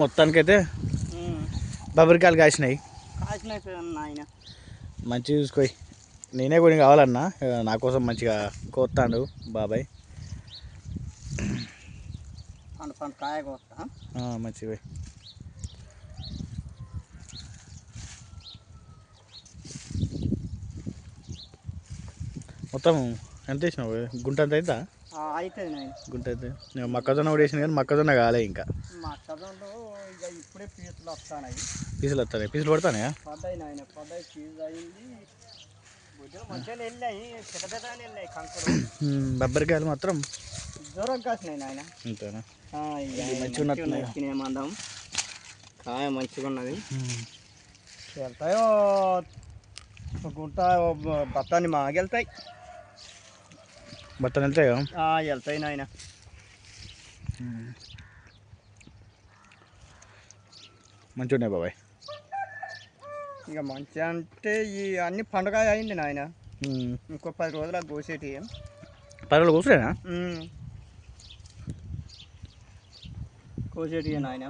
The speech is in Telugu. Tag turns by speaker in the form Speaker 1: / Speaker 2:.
Speaker 1: మొత్తానికైతే బబ్బరికాయలు కాసినాయి.
Speaker 2: నాయన
Speaker 1: మంచిగా చూసుకోయి. నేనే కొన్ని కావాలన్నా నా కోసం మంచిగా కోస్తాడు బాబాయ్.
Speaker 2: కాయ కోస్తా
Speaker 1: మంచిగా మొత్తం ఎంత వేసినావు? గుంట అంత అవుతా?
Speaker 2: అవుతుంది
Speaker 1: గుంట అయితే నేను మొక్కజొన్న కూడా వేసిన కానీ మొక్కజొన్న కాలే ఇంకా.
Speaker 2: మొక్కజొన్నలో ఇక ఇప్పుడే పీసులు వస్తాయి.
Speaker 1: పీసులు వస్తాయి? పీసులు పడతాయా?
Speaker 2: పడ్డాయి నాయన, పడ్డాయి. పీసు అయింది. బుద్ధులు మంచిగా వెళ్ళాయి, పెద్ద పెద్దగానే వెళ్ళాయి కంకులు.
Speaker 1: బబ్బరికాయలు మాత్రం
Speaker 2: జ్వరం కాసినాయి నాయన.
Speaker 1: అంతేనా?
Speaker 2: మంచిగా తినేమందాం. కాయ మంచిగా ఉన్నది. వెళ్తాయో గుంట బత్తాన్ని మాగెళ్తాయి.
Speaker 1: బత్తాన్ని వెళ్తాయా?
Speaker 2: వెళ్తాయి నాయన.
Speaker 1: మంచిగా ఉన్నాయి బాబాయ్.
Speaker 2: ఇక మంచిగా అంటే ఈ అన్ని పండుగ అయింది నాయన. ఇంకో 10 రోజులకు కోసేటి.
Speaker 1: 10 రోజులు కూర్చునేనా?
Speaker 2: కోసేటి నాయన.